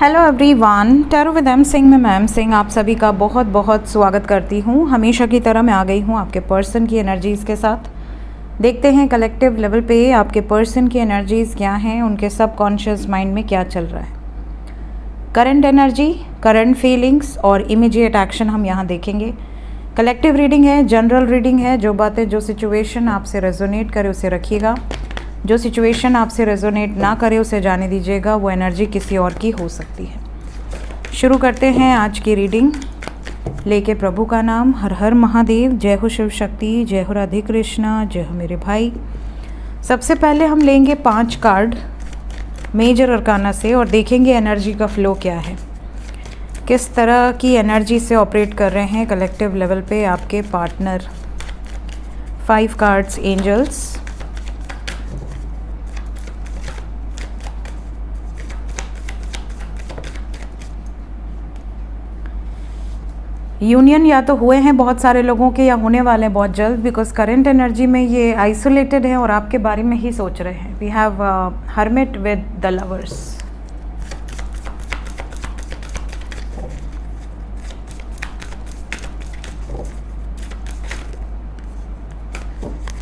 Hello everyone, tarot with M Singh में ma'am Singh आप सभी का बहुत बहुत स्वागत करती हूँ। हमेशा की तरह मैं आ गई हूँ आपके पर्सन की एनर्जीज़ के साथ। देखते हैं कलेक्टिव लेवल पे आपके पर्सन की एनर्जीज़ क्या हैं, उनके सबकॉन्शियस माइंड में क्या चल रहा है। करंट एनर्जी, करंट फीलिंग्स और इमीडिएट एक्शन हम यहाँ देखेंगे। कलेक्टिव रीडिंग है, जनरल रीडिंग है। जो बातें, जो सिचुएशन आपसे रेजोनेट करे उसे रखिएगा। जो सिचुएशन आपसे रेजोनेट ना करे उसे जाने दीजिएगा, वो एनर्जी किसी और की हो सकती है। शुरू करते हैं आज की रीडिंग लेके प्रभु का नाम। हर हर महादेव, जय हो शिव शक्ति, जय हो राधे कृष्णा, जय हो मेरे भाई। सबसे पहले हम लेंगे 5 कार्ड मेजर अरकाना से और देखेंगे एनर्जी का फ्लो क्या है, किस तरह की एनर्जी से ऑपरेट कर रहे हैं कलेक्टिव लेवल पे आपके पार्टनर। 5 कार्ड्स एंजल्स, यूनियन या तो हुए हैं बहुत सारे लोगों के या होने वाले हैं बहुत जल्द, बिकॉज करंट एनर्जी में ये आइसोलेटेड है और आपके बारे में ही सोच रहे हैं। We have hermit with the lovers.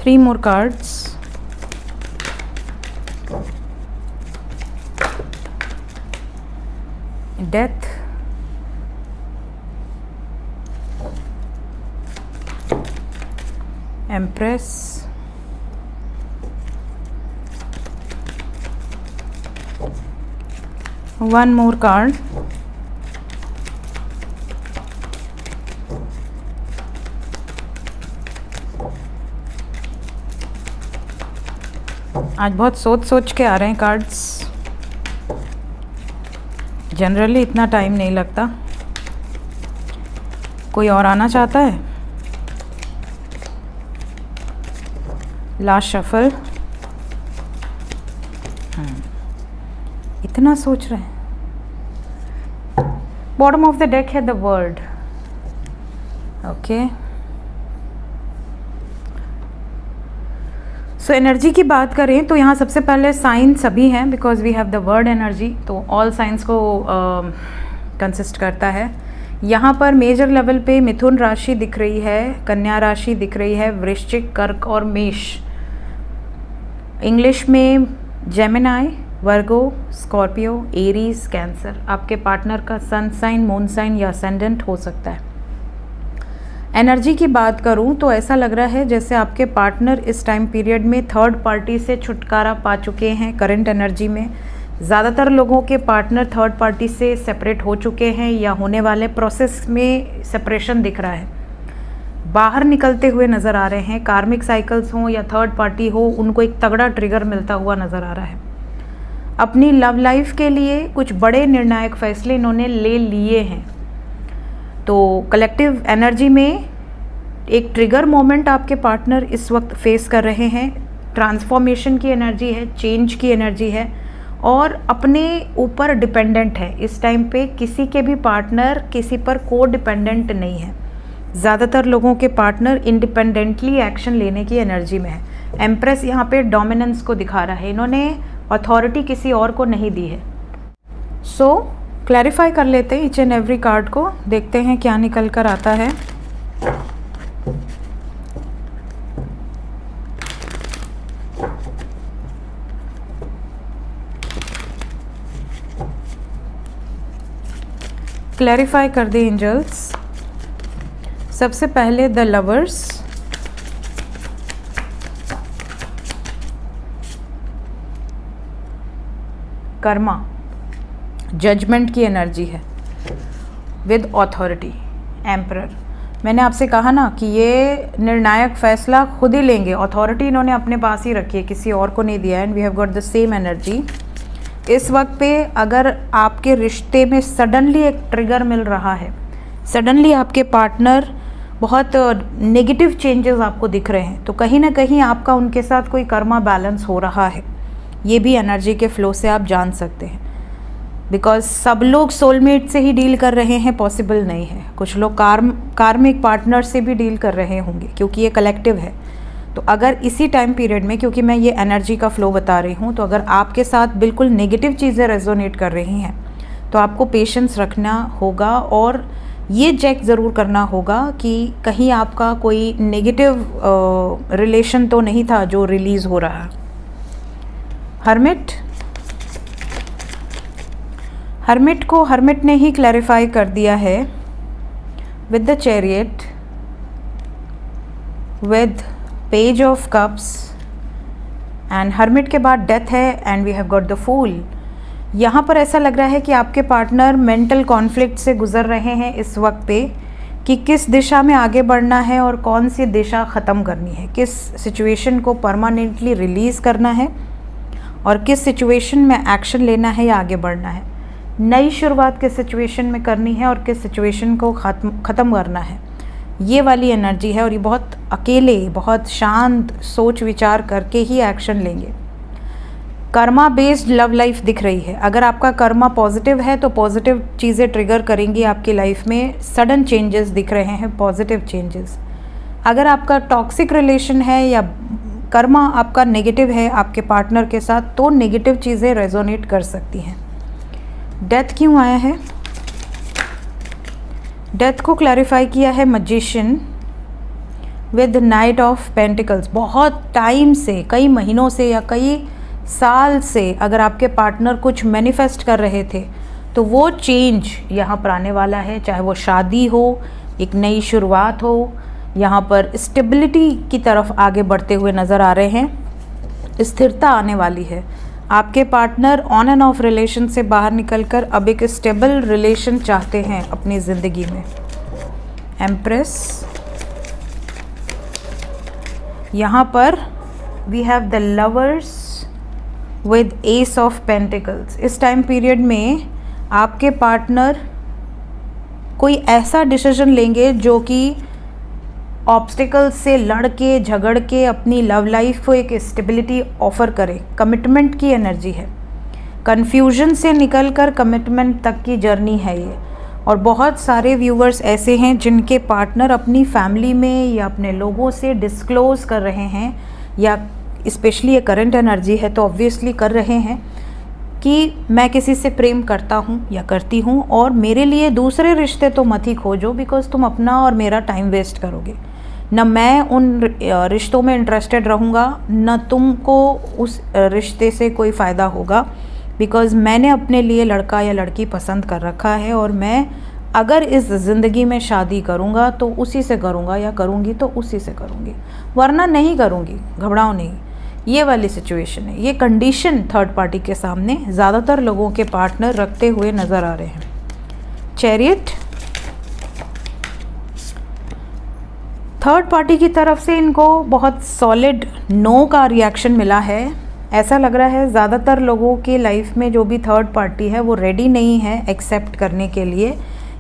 Three more cards, death, Empress, one more card, आज बहुत सोच के आ रहे हैं कार्ड्स। जनरली इतना टाइम नहीं लगता। कोई और आना चाहता है? Last shuffle. इतना सोच रहे हैं। बॉटम ऑफ द डेक है the world. Okay, so energy की बात करें तो यहाँ सबसे पहले साइन सभी हैं, because we have the word energy, तो ऑल साइंस को कंसिस्ट करता है। यहाँ पर मेजर लेवल पे मिथुन राशि दिख रही है, कन्या राशि दिख रही है, वृश्चिक, कर्क और मेष। इंग्लिश में जेमिनाई, वर्गो, स्कॉर्पियो, एरीज, कैंसर आपके पार्टनर का सन साइन, मून साइन या असेंडेंट हो सकता है। एनर्जी की बात करूं तो ऐसा लग रहा है जैसे आपके पार्टनर इस टाइम पीरियड में थर्ड पार्टी से छुटकारा पा चुके हैं। करंट एनर्जी में ज़्यादातर लोगों के पार्टनर थर्ड पार्टी से सेपरेट हो चुके हैं या होने वाले प्रोसेस में सेपरेशन दिख रहा है, बाहर निकलते हुए नज़र आ रहे हैं। कार्मिक साइकिल्स हों या थर्ड पार्टी हो, उनको एक तगड़ा ट्रिगर मिलता हुआ नज़र आ रहा है। अपनी लव लाइफ के लिए कुछ बड़े निर्णायक फैसले इन्होंने ले लिए हैं। तो कलेक्टिव एनर्जी में एक ट्रिगर मोमेंट आपके पार्टनर इस वक्त फेस कर रहे हैं। ट्रांसफॉर्मेशन की एनर्जी है, चेंज की एनर्जी है और अपने ऊपर डिपेंडेंट है। इस टाइम पे किसी के भी पार्टनर किसी पर को डिपेंडेंट नहीं है। ज़्यादातर लोगों के पार्टनर इंडिपेंडेंटली एक्शन लेने की एनर्जी में है। एम्प्रेस यहाँ पे डोमिनेंस को दिखा रहा है, इन्होंने अथॉरिटी किसी और को नहीं दी है। सो क्लैरिफाई कर लेते हैं ईच एंड एवरी कार्ड को, देखते हैं क्या निकल कर आता है। क्लैरिफाई कर दे एंजल्स। सबसे पहले द लवर्स, कर्मा, जजमेंट की एनर्जी है विद ऑथोरिटी, एम्परर। मैंने आपसे कहा ना कि ये निर्णायक फैसला खुद ही लेंगे, अथॉरिटी इन्होंने अपने पास ही रखी है, किसी और को नहीं दिया है। And we have got the same energy. इस वक्त पे अगर आपके रिश्ते में सडनली एक ट्रिगर मिल रहा है, सडनली आपके पार्टनर बहुत नेगेटिव चेंजेस आपको दिख रहे हैं, तो कहीं ना कहीं आपका उनके साथ कोई कर्मा बैलेंस हो रहा है। ये भी एनर्जी के फ्लो से आप जान सकते हैं, बिकॉज सब लोग सोलमेट से ही डील कर रहे हैं पॉसिबल नहीं है। कुछ लोग कार्मिक पार्टनर से भी डील कर रहे होंगे, क्योंकि ये कलेक्टिव है। तो अगर इसी टाइम पीरियड में, क्योंकि मैं ये एनर्जी का फ्लो बता रही हूँ, तो अगर आपके साथ बिल्कुल नेगेटिव चीज़ें रेजोनेट कर रही हैं तो आपको पेशेंस रखना होगा और ये चेक ज़रूर करना होगा कि कहीं आपका कोई नेगेटिव रिलेशन तो नहीं था जो रिलीज़ हो रहा है। हर्मिट ने ही क्लैरिफाई कर दिया है with the chariot, with page of cups and hermit के बाद डेथ है and we have got the fool. यहाँ पर ऐसा लग रहा है कि आपके पार्टनर मेंटल कॉन्फ्लिक्ट से गुजर रहे हैं इस वक्त पे कि किस दिशा में आगे बढ़ना है और कौन सी दिशा ख़त्म करनी है, किस सिचुएशन को परमानेंटली रिलीज़ करना है और किस सिचुएशन में एक्शन लेना है या आगे बढ़ना है, नई शुरुआत किस सिचुएशन में करनी है और किस सिचुएशन को ख़त्म करना है। ये वाली एनर्जी है और ये बहुत अकेले, बहुत शांत सोच विचार करके ही एक्शन लेंगे। कर्मा बेस्ड लव लाइफ दिख रही है। अगर आपका कर्मा पॉजिटिव है तो पॉजिटिव चीज़ें ट्रिगर करेंगी आपकी लाइफ में, सडन चेंजेस दिख रहे हैं, पॉजिटिव चेंजेस। अगर आपका टॉक्सिक रिलेशन है या कर्मा आपका नेगेटिव है आपके पार्टनर के साथ, तो नेगेटिव चीज़ें रेजोनेट कर सकती हैं। डेथ क्यों आया है? डेथ को क्लैरिफाई किया है magician with night of pentacles. बहुत टाइम से, कई महीनों से या कई साल से अगर आपके पार्टनर कुछ मैनिफेस्ट कर रहे थे तो वो चेंज यहाँ पर आने वाला है, चाहे वो शादी हो, एक नई शुरुआत हो, यहाँ पर स्टेबिलिटी की तरफ आगे बढ़ते हुए नज़र आ रहे हैं, स्थिरता आने वाली है। आपके partner on end of relation से बाहर निकलकर अब एक स्टेबल रिलेशन चाहते हैं अपनी ज़िंदगी में। एम्प्रेस, यहाँ पर we have the lovers with ace of pentacles. इस टाइम पीरियड में आपके पार्टनर कोई ऐसा डिसीजन लेंगे जो कि ऑब्स्टिकल्स से लड़ के झगड़ के अपनी लव लाइफ को एक स्टेबिलिटी ऑफर करे। कमिटमेंट की एनर्जी है, कन्फ्यूजन से निकलकर कमिटमेंट तक की जर्नी है ये। और बहुत सारे व्यूवर्स ऐसे हैं जिनके पार्टनर अपनी फैमिली में या अपने लोगों से डिस्क्लोज कर रहे हैं, या स्पेशली ये करंट एनर्जी है तो ऑब्वियसली कर रहे हैं कि मैं किसी से प्रेम करता हूँ या करती हूँ और मेरे लिए दूसरे रिश्ते तो मत ही खोजो, बिकॉज तुम अपना और मेरा टाइम वेस्ट करोगे। न मैं उन रिश्तों में इंटरेस्टेड रहूँगा, न तुमको उस रिश्ते से कोई फ़ायदा होगा, बिकॉज़ मैंने अपने लिए लड़का या लड़की पसंद कर रखा है और मैं अगर इस ज़िंदगी में शादी करूँगा तो उसी से करूँगा या करूँगी तो उसी से करूँगी, वरना नहीं करूँगी, घबराओ नहीं। ये वाली सिचुएशन है, ये कंडीशन थर्ड पार्टी के सामने ज़्यादातर लोगों के पार्टनर रखते हुए नज़र आ रहे हैं। चैरियट, थर्ड पार्टी की तरफ से इनको बहुत सॉलिड नो का रिएक्शन मिला है। ऐसा लग रहा है ज़्यादातर लोगों की लाइफ में जो भी थर्ड पार्टी है वो रेडी नहीं है एक्सेप्ट करने के लिए,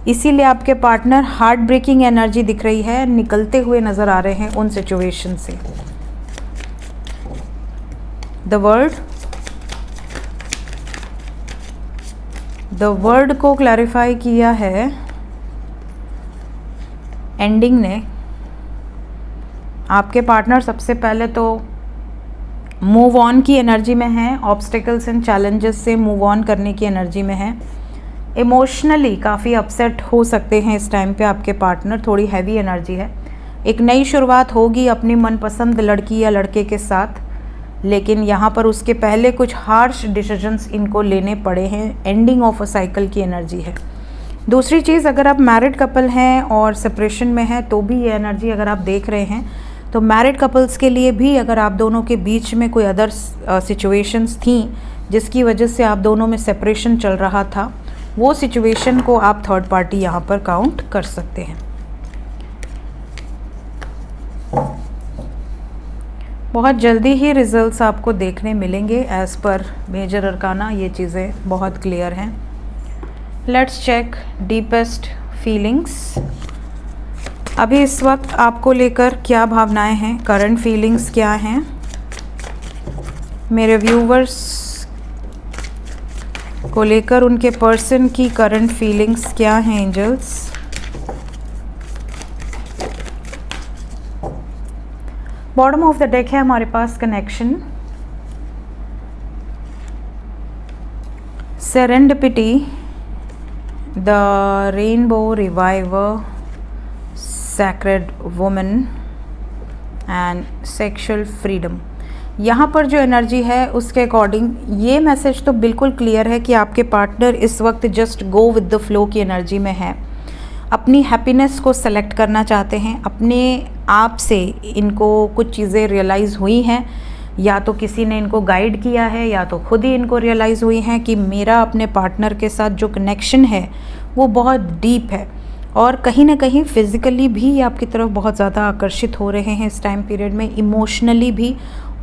इसीलिए आपके पार्टनर हार्ट ब्रेकिंग एनर्जी दिख रही है, निकलते हुए नज़र आ रहे हैं उन सिचुएशन से। द वर्ड को क्लैरिफाई किया है एंडिंग ने। आपके पार्टनर सबसे पहले तो मूव ऑन की एनर्जी में है, ऑब्स्टिकल्स एंड चैलेंजेस से मूव ऑन करने की एनर्जी में है। इमोशनली काफ़ी अपसेट हो सकते हैं इस टाइम पे आपके पार्टनर, थोड़ी हैवी एनर्जी है। एक नई शुरुआत होगी अपनी मनपसंद लड़की या लड़के के साथ, लेकिन यहाँ पर उसके पहले कुछ हार्श डिसीजंस इनको लेने पड़े हैं। एंडिंग ऑफ अ साइकिल की एनर्जी है। दूसरी चीज़, अगर आप मैरिड कपल हैं और सेपरेशन में हैं तो भी ये एनर्जी अगर आप देख रहे हैं तो मैरिड कपल्स के लिए भी अगर आप दोनों के बीच में कोई अदर सिचुएशंस थी जिसकी वजह से आप दोनों में सेपरेशन चल रहा था, वो सिचुएशन को आप थर्ड पार्टी यहाँ पर काउंट कर सकते हैं। बहुत जल्दी ही रिजल्ट्स आपको देखने मिलेंगे एज़ पर मेजर अरकाना, ये चीज़ें बहुत क्लियर हैं। Let's check deepest feelings. अभी इस वक्त आपको लेकर क्या भावनाएं हैं, करंट फीलिंग्स क्या हैं मेरे व्यूवर्स को लेकर, उनके पर्सन की करंट फीलिंग्स क्या हैं angels. Bottom of the deck है हमारे पास connection, serendipity, the rainbow reviver, sacred woman and sexual freedom. यहाँ पर जो एनर्जी है उसके अकॉर्डिंग ये मैसेज तो बिल्कुल क्लियर है कि आपके पार्टनर इस वक्त just go with the flow की एनर्जी में है, अपनी हैप्पीनेस को सेलेक्ट करना चाहते हैं। अपने आप से इनको कुछ चीज़ें रियलाइज़ हुई हैं, या तो किसी ने इनको गाइड किया है या तो खुद ही इनको रियलाइज़ हुई हैं कि मेरा अपने पार्टनर के साथ जो कनेक्शन है वो बहुत डीप है, और कहीं ना कहीं फिज़िकली भी ये आपकी तरफ बहुत ज़्यादा आकर्षित हो रहे हैं इस टाइम पीरियड में, इमोशनली भी,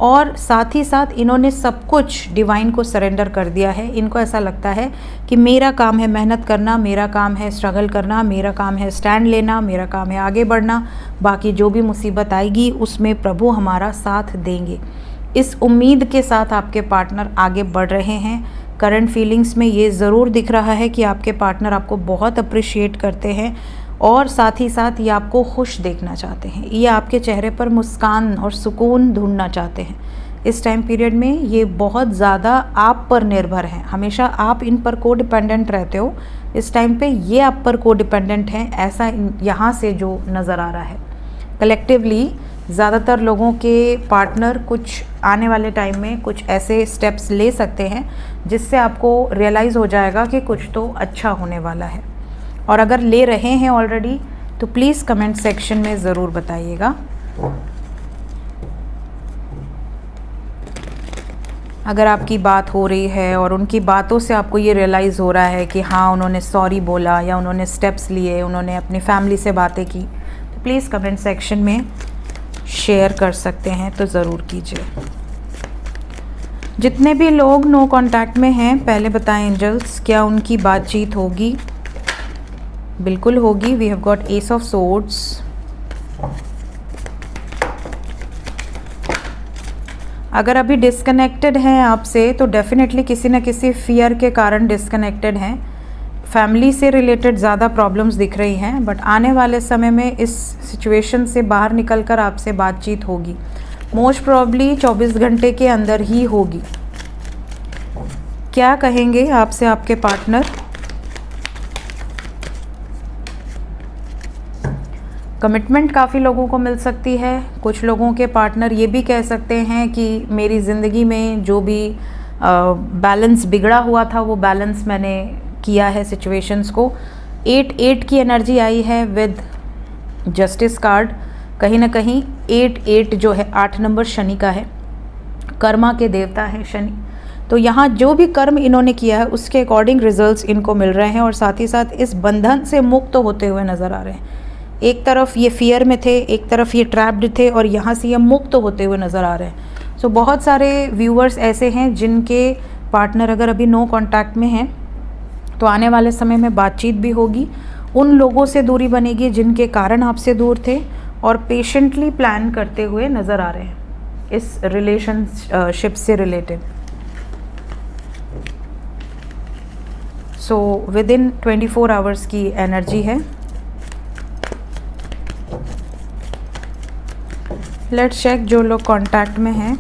और साथ ही साथ इन्होंने सब कुछ डिवाइन को सरेंडर कर दिया है। इनको ऐसा लगता है कि मेरा काम है मेहनत करना, मेरा काम है स्ट्रगल करना, मेरा काम है स्टैंड लेना, मेरा काम है आगे बढ़ना, बाकी जो भी मुसीबत आएगी उसमें प्रभु हमारा साथ देंगे। इस उम्मीद के साथ आपके पार्टनर आगे बढ़ रहे हैं। करंट फीलिंग्स में ये ज़रूर दिख रहा है कि आपके पार्टनर आपको बहुत अप्रिशिएट करते हैं, और साथ ही साथ ये आपको खुश देखना चाहते हैं। ये आपके चेहरे पर मुस्कान और सुकून ढूंढना चाहते हैं। इस टाइम पीरियड में ये बहुत ज़्यादा आप पर निर्भर हैं, हमेशा आप इन पर को डिपेंडेंट रहते हो, इस टाइम पे ये आप पर को डिपेंडेंट हैं, ऐसा यहाँ से जो नज़र आ रहा है। कलेक्टिवली ज़्यादातर लोगों के पार्टनर कुछ आने वाले टाइम में कुछ ऐसे स्टेप्स ले सकते हैं जिससे आपको रियलाइज़ हो जाएगा कि कुछ तो अच्छा होने वाला है। और अगर ले रहे हैं ऑलरेडी तो प्लीज़ कमेंट सेक्शन में ज़रूर बताइएगा। अगर आपकी बात हो रही है और उनकी बातों से आपको ये रियलाइज़ हो रहा है कि हाँ उन्होंने सॉरी बोला या उन्होंने स्टेप्स लिए, उन्होंने अपनी फैमिली से बातें की, तो प्लीज़ कमेंट सेक्शन में शेयर कर सकते हैं तो ज़रूर कीजिए। जितने भी लोग नो कांटेक्ट में हैं पहले बताएं एंजल्स, क्या उनकी बातचीत होगी? बिल्कुल होगी। We have got ace of swords, अगर अभी डिस्कनेक्टेड हैं आपसे तो डेफिनेटली किसी न किसी फियर के कारण डिस्कनेक्टेड हैं। फैमिली से रिलेटेड ज़्यादा प्रॉब्लम्स दिख रही हैं, बट आने वाले समय में इस सिचुएशन से बाहर निकलकर आपसे बातचीत होगी। मोस्ट प्रॉब्ली 24 घंटे के अंदर ही होगी। क्या कहेंगे आपसे आपके पार्टनर? कमिटमेंट काफ़ी लोगों को मिल सकती है। कुछ लोगों के पार्टनर ये भी कह सकते हैं कि मेरी ज़िंदगी में जो भी बैलेंस बिगड़ा हुआ था वो बैलेंस मैंने किया है सिचुएशंस को। 8 की एनर्जी आई है विद जस्टिस कार्ड। कहीं ना कहीं 8 जो है 8 नंबर शनि का है, कर्मा के देवता है शनि। तो यहाँ जो भी कर्म इन्होंने किया है उसके अकॉर्डिंग रिजल्ट्स इनको मिल रहे हैं, और साथ ही साथ इस बंधन से मुक्त होते हुए नज़र आ रहे हैं। एक तरफ ये फियर में थे, एक तरफ ये ट्रैप्ड थे, और यहाँ से ये मुक्त होते हुए नज़र आ रहे हैं। सो बहुत सारे व्यूअर्स ऐसे हैं जिनके पार्टनर अगर अभी नो कॉन्टैक्ट में हैं तो आने वाले समय में बातचीत भी होगी। उन लोगों से दूरी बनेगी जिनके कारण आपसे दूर थे, और पेशेंटली प्लान करते हुए नज़र आ रहे हैं इस रिलेशनशिप से related. So with in 24 hours की एनर्जी है। लेट्स चेक जो लोग कांटेक्ट में हैं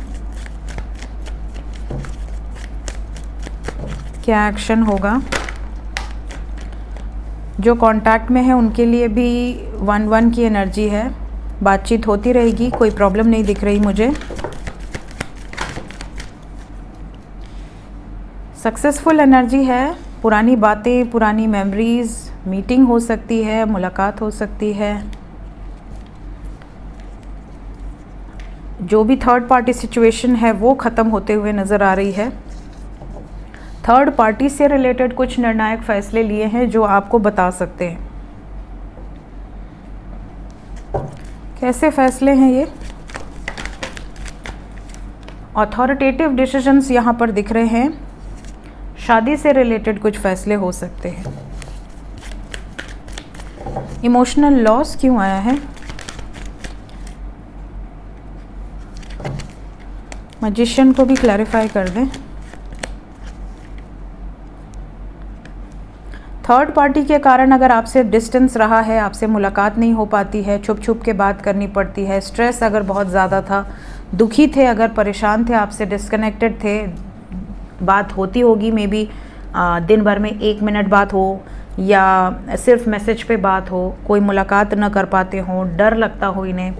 क्या एक्शन होगा। जो कांटेक्ट में है उनके लिए भी 1 की एनर्जी है। बातचीत होती रहेगी, कोई प्रॉब्लम नहीं दिख रही मुझे। सक्सेसफुल एनर्जी है। पुरानी बातें, पुरानी मेमोरीज, मीटिंग हो सकती है, मुलाकात हो सकती है। जो भी थर्ड पार्टी सिचुएशन है वो ख़त्म होते हुए नज़र आ रही है। थर्ड पार्टी से रिलेटेड कुछ निर्णायक फैसले लिए हैं जो आपको बता सकते हैं। कैसे फैसले हैं ये? अथॉरिटेटिव डिसीजंस यहाँ पर दिख रहे हैं। शादी से रिलेटेड कुछ फैसले हो सकते हैं। इमोशनल लॉस क्यों आया है? मैजिशियन को भी क्लैरिफाई कर दें। थर्ड पार्टी के कारण अगर आपसे डिस्टेंस रहा है, आपसे मुलाकात नहीं हो पाती है, छुप छुप के बात करनी पड़ती है, स्ट्रेस अगर बहुत ज़्यादा था, दुखी थे, अगर परेशान थे, आपसे डिस्कनेक्टेड थे, बात होती होगी मे बी दिन भर में 1 मिनट बात हो, या सिर्फ मैसेज पे बात हो, कोई मुलाकात न कर पाते हों, डर लगता हो इन्हें,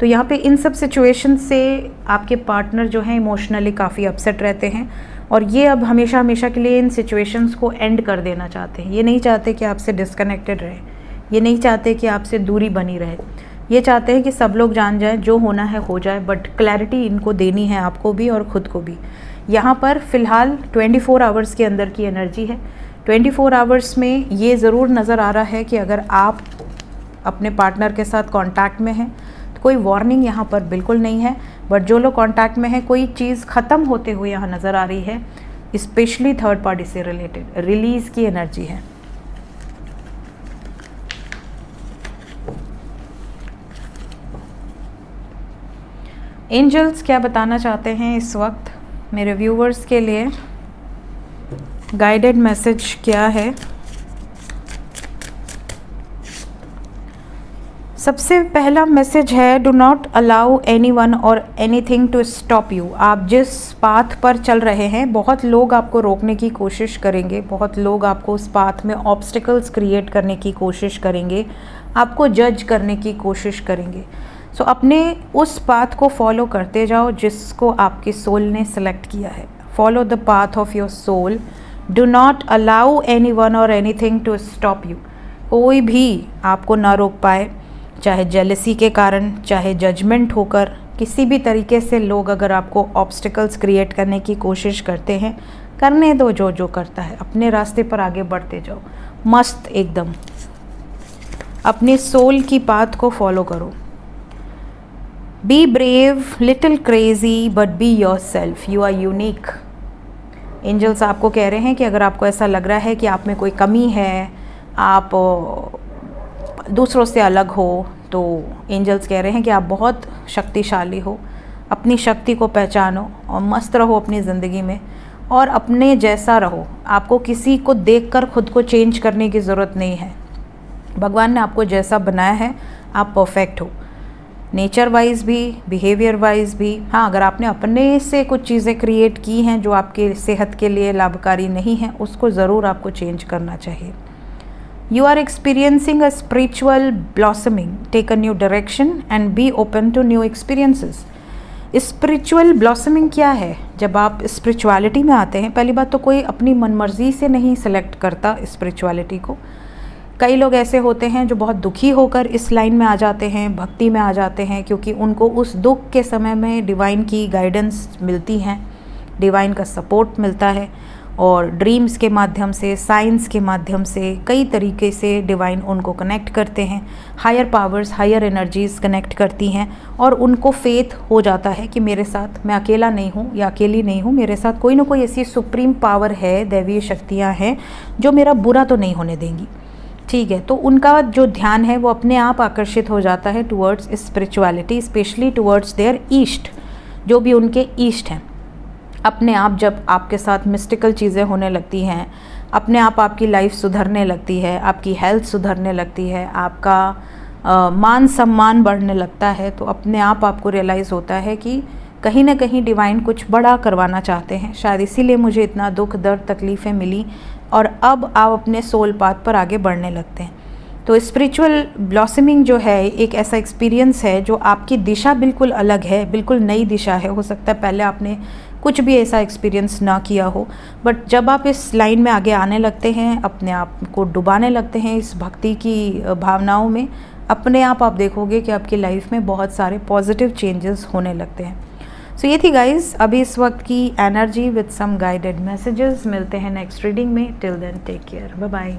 तो यहाँ पे इन सब सिचुएशन से आपके पार्टनर जो हैं इमोशनली काफ़ी अपसेट रहते हैं और ये अब हमेशा हमेशा के लिए इन सिचुएशंस को एंड कर देना चाहते हैं। ये नहीं चाहते कि आपसे डिस्कनेक्टेड रहे, ये नहीं चाहते कि आपसे दूरी बनी रहे, ये चाहते हैं कि सब लोग जान जाएं, जो होना है हो जाए, बट क्लैरिटी इनको देनी है, आपको भी और ख़ुद को भी। यहाँ पर फ़िलहाल 24 आवर्स के अंदर की एनर्जी है। 24 आवर्स में ये ज़रूर नज़र आ रहा है कि अगर आप अपने पार्टनर के साथ कांटेक्ट में हैं तो कोई वार्निंग यहाँ पर बिल्कुल नहीं है, बट जो लोग कांटेक्ट में हैं कोई चीज़ ख़त्म होते हुए यहाँ नज़र आ रही है, स्पेशली थर्ड पार्टी से रिलेटेड रिलीज़ की एनर्जी है। एंजल्स क्या बताना चाहते हैं इस वक्त मेरे व्यूवर्स के लिए, गाइडेड मैसेज क्या है? सबसे पहला मैसेज है, do not allow anyone or anything to stop you. आप जिस पाथ पर चल रहे हैं, बहुत लोग आपको रोकने की कोशिश करेंगे, बहुत लोग आपको उस पाथ में ऑब्स्टिकल्स क्रिएट करने की कोशिश करेंगे, आपको जज करने की कोशिश करेंगे। सो अपने उस पाथ को फॉलो करते जाओ जिसको आपकी सोल ने सेलेक्ट किया है। Follow the path of your soul. Do not allow anyone or anything to stop you. कोई भी आपको ना रोक पाए, चाहे जेलसी के कारण, चाहे जजमेंट होकर, किसी भी तरीके से लोग अगर आपको ऑब्स्टिकल्स क्रिएट करने की कोशिश करते हैं, करने दो, जो जो करता है अपने रास्ते पर आगे बढ़ते जाओ, मस्त एकदम अपने सोल की पाथ को फॉलो करो। Be brave, little crazy, but be yourself, you are unique. Angels आपको कह रहे हैं कि अगर आपको ऐसा लग रहा है कि आप में कोई कमी है, आप दूसरों से अलग हो, तो एंजल्स कह रहे हैं कि आप बहुत शक्तिशाली हो। अपनी शक्ति को पहचानो और मस्त रहो अपनी ज़िंदगी में और अपने जैसा रहो। आपको किसी को देखकर खुद को चेंज करने की ज़रूरत नहीं है। भगवान ने आपको जैसा बनाया है, आप परफेक्ट हो, नेचर वाइज भी, बिहेवियर वाइज भी। हाँ, अगर आपने अपने से कुछ चीज़ें क्रिएट की हैं जो आपके सेहत के लिए लाभकारी नहीं हैं, उसको ज़रूर आपको चेंज करना चाहिए। You are experiencing a spiritual blossoming, take a new direction and be open to new experiences. Spiritual blossoming क्या है? जब आप स्पिरिचुअलिटी में आते हैं, पहली बात तो कोई अपनी मनमर्जी से नहीं सेलेक्ट करता स्पिरिचुअलिटी को। कई लोग ऐसे होते हैं जो बहुत दुखी होकर इस लाइन में आ जाते हैं, भक्ति में आ जाते हैं, क्योंकि उनको उस दुख के समय में डिवाइन की गाइडेंस मिलती है, डिवाइन का सपोर्ट मिलता है और ड्रीम्स के माध्यम से, साइंस के माध्यम से, कई तरीके से डिवाइन उनको कनेक्ट करते हैं। Higher powers, higher energies connect करती हैं और उनको फेथ हो जाता है कि मेरे साथ, मैं अकेला नहीं हूँ या अकेली नहीं हूँ, मेरे साथ कोई ना कोई ऐसी सुप्रीम पावर है, दैवीय शक्तियाँ हैं जो मेरा बुरा तो नहीं होने देंगी। ठीक है, तो उनका जो ध्यान है वो अपने आप आकर्षित हो जाता है towards spirituality, specially towards their east, जो भी उनके ईस्ट हैं। अपने आप जब आपके साथ मिस्टिकल चीज़ें होने लगती हैं, अपने आप आपकी लाइफ सुधरने लगती है, आपकी हेल्थ सुधरने लगती है, आपका मान सम्मान बढ़ने लगता है, तो अपने आप आपको रियलाइज़ होता है कि कहीं ना कहीं डिवाइन कुछ बड़ा करवाना चाहते हैं, शायद इसीलिए मुझे इतना दुख, दर्द, तकलीफ़ें मिली और अब आप अपने सोल पाथ पर आगे बढ़ने लगते हैं। तो स्पिरिचुअल ब्लॉसमिंग जो है एक ऐसा एक्सपीरियंस है जो आपकी दिशा बिल्कुल अलग है, बिल्कुल नई दिशा है। हो सकता है पहले आपने कुछ भी ऐसा एक्सपीरियंस ना किया हो, बट जब आप इस लाइन में आगे आने लगते हैं, अपने आप को डुबाने लगते हैं इस भक्ति की भावनाओं में, अपने आप देखोगे कि आपकी लाइफ में बहुत सारे पॉजिटिव चेंजेस होने लगते हैं। सो ये थी गाइज अभी इस वक्त की energy with some guided messages. मिलते हैं नेक्स्ट रीडिंग में। Till then take care, bye bye.